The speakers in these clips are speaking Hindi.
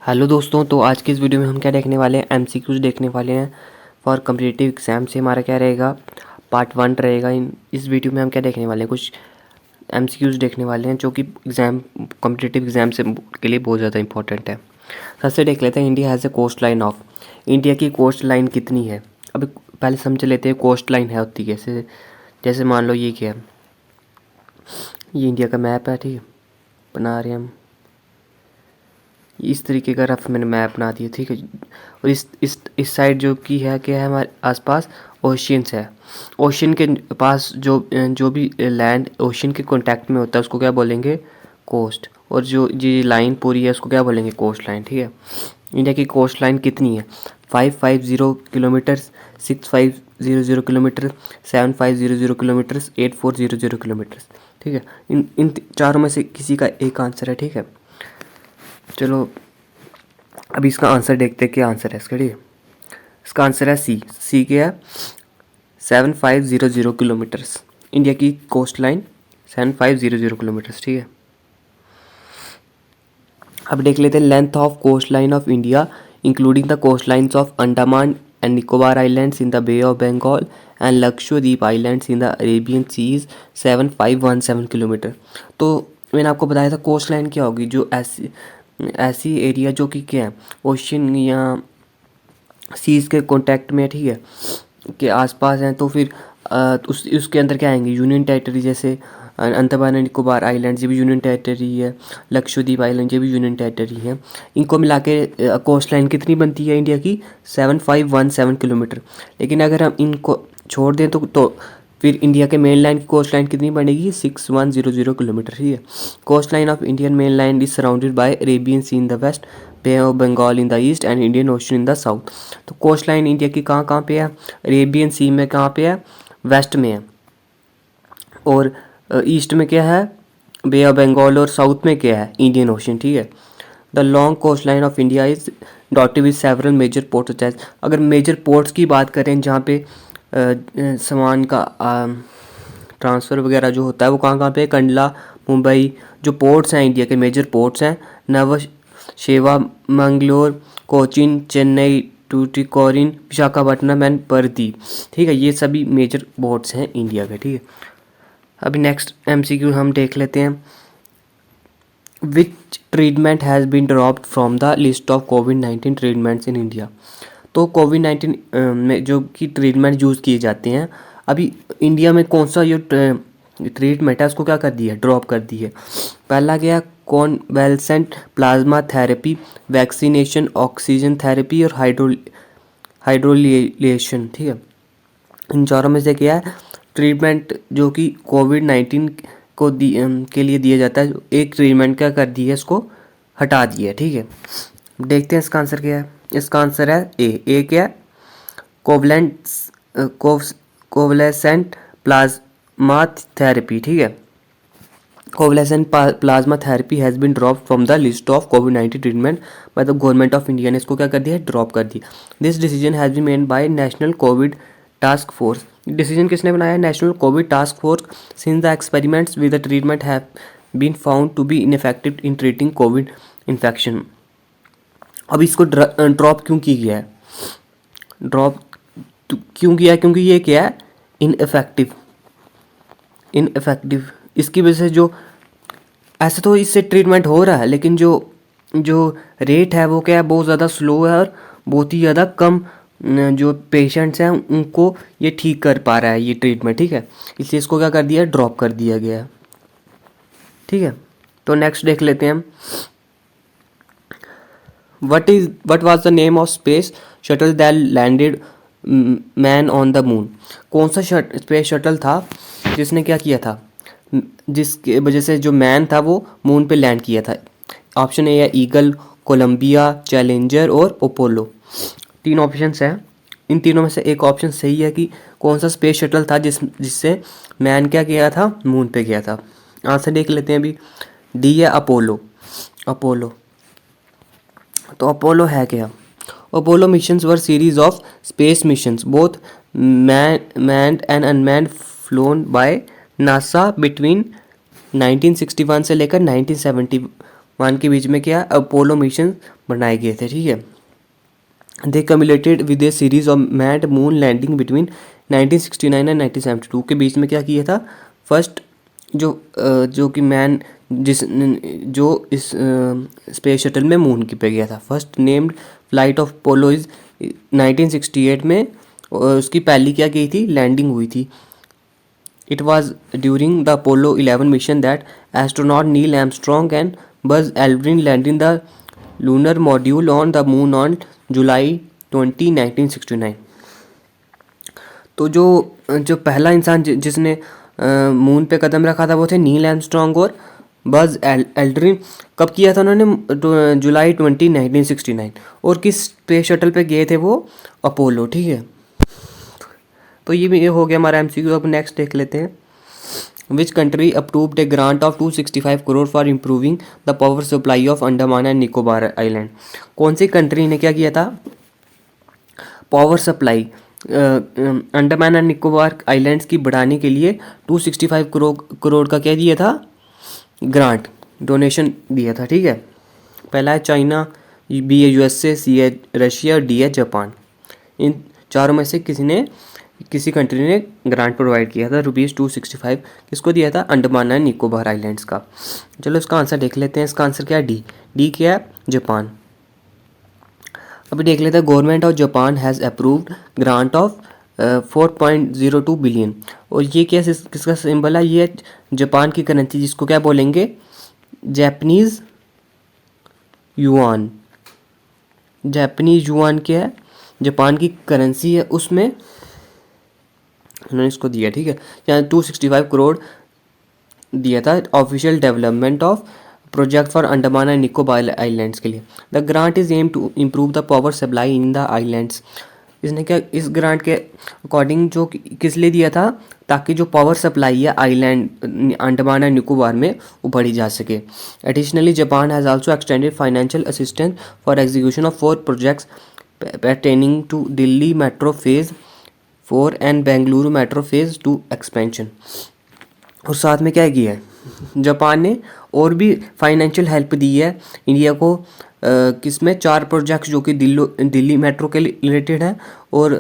हेलो दोस्तों, तो आज की इस वीडियो में हम क्या देखने वाले हैं, एमसीक्यूज देखने वाले हैं फॉर कम्पिटिटिव एग्ज़ाम से। हमारा क्या रहेगा, पार्ट 1 रहेगा। इस वीडियो में हम क्या देखने वाले हैं, कुछ एमसीक्यूज देखने वाले हैं जो कि कम्पिटिटिव एग्ज़ाम से के लिए बहुत ज़्यादा इंपॉर्टेंट है। सबसे देख लेते हैं, India has a coastline of. India की कोस्ट लाइन कितनी है। अभी पहले समझ लेते हैं कोस्ट लाइन है होती कैसे। जैसे मान लो ये क्या है, ये इंडिया का मैप है, ठीक है, बना रहे हैं हम। इस तरीके का रफ मैंने मैप बना दिया, ठीक है। और इस साइड जो की है, क्या है, हमारे आसपास ओशियंस है। ओशन के पास जो भी लैंड ओशन के कांटेक्ट में होता है उसको क्या बोलेंगे, कोस्ट। और जो ये लाइन पूरी है उसको क्या बोलेंगे, कोस्ट लाइन, ठीक है। इंडिया की कोस्ट लाइन कितनी है, 550 किलोमीटर, 6500 किलोमीटर, 7500 किलोमीटर, 8400 किलोमीटर, ठीक है। इन चारों में से किसी का एक आंसर है, ठीक है। चलो अभी इसका आंसर देखते हैं, क्या आंसर है इसका, ठीक है। इसका आंसर है सी क्या है, 7500 किलोमीटर्स। इंडिया की कोस्ट लाइन 7500 किलोमीटर्स, ठीक है। अब देख लेते हैं length of coastline of India including the coastlines of Andaman and Nicobar islands in the Bay of Bengal and Lakshadweep islands in the Arabian seas 7517 kilometre. तो मैंने आपको बताया था कोस्ट लाइन क्या होगी, जो ऐसी एरिया जो कि क्या है, ओशन या सीज़ के कांटेक्ट में, ठीक है, के आसपास हैं। तो फिर उसके अंदर क्या आएंगे, यूनियन टेरिटरी। जैसे अंडमान एंड निकोबार आइलैंड, ये भी यूनियन टेरिटरी है। लक्षद्वीप आइलैंड, ये भी यूनियन टेरिटरी है। इनको मिला के कोस्ट लाइन कितनी बनती है इंडिया की, 7517 किलोमीटर। लेकिन अगर हम इनको छोड़ दें तो फिर इंडिया के मेन लाइन की कोस्ट लाइन कितनी बनेगी, 6100 किलोमीटर, ठीक है। Coastline of Indian main line is surrounded by Arabian Sea in the west, Bay of Bengal in the east and Indian Ocean in the south. तो कोस्ट लाइन इंडिया की कहाँ कहाँ पे है, अरेबियन सी में कहाँ पे है, वेस्ट में है। और ईस्ट में क्या है, बे ऑफ बंगाल। और साउथ में क्या है, इंडियन ओशन, ठीक है। The long coastline of India is dotted with several major ports. अगर मेजर पोर्ट्स की बात करें जहाँ पे सामान का ट्रांसफ़र वगैरह जो होता है, वो कहाँ कहाँ पे है, कंडला, मुंबई। जो पोर्ट्स हैं इंडिया के मेजर पोर्ट्स हैं, नव शेवा, मंगलोर, कोचीन, चेन्नई, टूटिकोरिन, विशाखापट्टनम एंड पारादीप, ठीक है। ये सभी मेजर पोर्ट्स हैं इंडिया के, ठीक है। अभी नेक्स्ट एमसीक्यू हम देख लेते हैं। Which treatment has been dropped from the list of कोविड-19 ट्रीटमेंट्स इन इंडिया। तो कोविड-19 में जो कि ट्रीटमेंट यूज़ किए जाते हैं, अभी इंडिया में कौन सा ये ट्रीटमेंट है उसको क्या कर दिया है, ड्रॉप कर दी है। पहला गया convalescent plasma therapy, vaccination, oxygen therapy और हाइड्रोलिएशन, ठीक है। इन चारों में से क्या है ट्रीटमेंट जो कि कोविड-19 को के लिए दिया जाता है, एक ट्रीटमेंट क्या कर दी है, इसको हटा दिया है, ठीक है। देखते हैं इसका आंसर क्या है। इसका आंसर है ए क्या है, कोवलेंट्स कोवलेसेंट प्लाज्मा थेरेपी, ठीक है। Convalescent plasma therapy has been drop from the list of कोविड-19 treatment by the government of India. ने इसको क्या कर दिया है, ड्रॉप कर दिया। This decision has been made by national COVID task force. Decision किसने बनाया है, national COVID task force. Since the experiments with the treatment have been found to be ineffective in treating COVID infection. अब इसको ड्रॉप क्यों की गया है, ड्रॉप क्यों किया है, क्योंकि ये क्या है, इनइफेक्टिव। इसकी वजह से जो ऐसे तो इससे ट्रीटमेंट हो रहा है, लेकिन जो जो रेट है वो क्या है, बहुत ज़्यादा स्लो है और बहुत ही ज़्यादा कम जो पेशेंट्स हैं उनको ये ठीक कर पा रहा है ये ट्रीटमेंट, ठीक है। इसलिए इसको क्या कर दिया, ड्रॉप कर दिया गया है, ठीक है। तो नेक्स्ट देख लेते हैं हम। what was the name of space shuttle that landed man on the moon. कौन सा स्पेस शटल था जिसने क्या किया था, जिसके वजह से जो मैन था वो मून पे लैंड किया था। ऑप्शन ए है ईगल, कोलंबिया, चैलेंजर और अपोलो। तीन ऑप्शंस हैं, इन तीनों में से एक ऑप्शन सही है कि कौन सा स्पेस शटल था जिससे मैन क्या किया था, मून पे गया था। आंसर देख लेते हैं अभी। डी है अपोलो। तो अपोलो है क्या, Apollo missions were series of space missions both manned and unmanned phloem by NASA between 1961 से लेकर 1971 वन के बीच में क्या अपोलो मिशन बनाए गए थे, ठीक है। They culminated with a series of manned moon landing between 1969 and 1972 के बीच में क्या किया था। फर्स्ट जो कि मैन जो इस स्पेस शटल में मून की पे गया था, first named flight of polo is 1968 में उसकी पहली क्या गई थी, लैंडिंग हुई थी। It was during the Apollo 11 mission that astronaut Neil Armstrong and Buzz Aldrin landing the lunar module on the moon on July 20, 1969। तो जो पहला इंसान जिसने मून पे कदम रखा था वो थे नील आर्मस्ट्रॉन्ग और बज एल्ड्रिन। कब किया था उन्होंने, जुलाई 20, 1969। और किस स्पेस शटल पे गए थे वो, अपोलो, ठीक है। तो ये हो गया हमारा एमसीक्यू। अब नेक्स्ट देख लेते हैं। Which country approved A grant of 265 crore for improving the power supply of Andaman and Nicobar island. कौन सी कंट्री ने क्या किया था, power supply Andaman and Nicobar islands की बढ़ाने के लिए 265 करोड़ का क्या दिया था, ग्रांट, डोनेशन दिया था, ठीक है। पहला है चाइना, बी है यूएसए, सी है रशिया और डी है जापान। इन चारों में से किसी कंट्री ने ग्रांट प्रोवाइड किया था ₹265। किसको दिया था, अंडमान एंड निकोबार आइलैंड्स का। चलो इसका आंसर देख लेते हैं। इसका आंसर क्या है, डी क्या है, जापान। अभी देख लेते हैं। Government of Japan has approved grant of 4.02 billion. और ये क्या किसका सिंबल है, ये जापान की करेंसी जिसको क्या बोलेंगे, जापानीज़ युआन। जापानीज युआन क्या है, जापान की करेंसी है, उसमें उन्होंने इसको दिया, ठीक है। यहाँ 265 करोड़ दिया था official development of project for Andaman and Nicobar islands के लिए। The grant is aim to improve the power supply in the islands. इसने क्या, इस ग्रांट के अकॉर्डिंग जो किस लिए दिया था, ताकि जो पावर सप्लाई है आइलैंड अंडमान एंड निकोबार में वो बढ़ी जा सके। Additionally Japan has also extended financial assistance for execution of 4 projects pertaining to Delhi metro phase 4 and Bengaluru metro phase 2 expansion. और साथ में क्या किया है जापान ने, और भी फाइनेंशियल हेल्प दी है इंडिया को, किसमें, 4 प्रोजेक्ट्स जो कि दिल्ली मेट्रो के रिलेटेड है और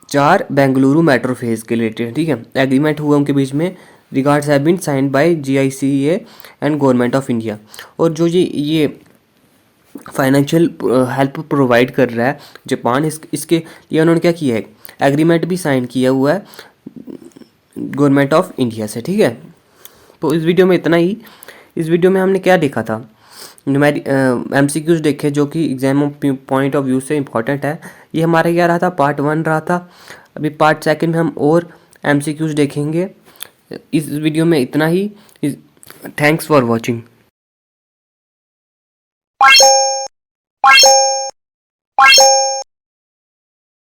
4 बेंगलुरु मेट्रो फेज़ के रिलेटेड, ठीक है। एग्रीमेंट हुआ उनके बीच में, regards have been signed by GICA and government of India. और जो ये फाइनेंशियल हेल्प प्रोवाइड कर रहा है जापान, इसके लिए उन्होंने क्या किया है, एग्रीमेंट भी साइन किया हुआ है गवर्नमेंट ऑफ इंडिया से, ठीक है। तो इस वीडियो में इतना ही। इस वीडियो में हमने क्या देखा था, MCQs देखे जो कि एग्जाम पॉइंट ऑफ व्यू से इम्पॉर्टेंट है। ये हमारा क्या रहा था, पार्ट 1 रहा था। अभी पार्ट 2 में हम और MCQs देखेंगे। इस वीडियो में इतना ही। Thanks for watching.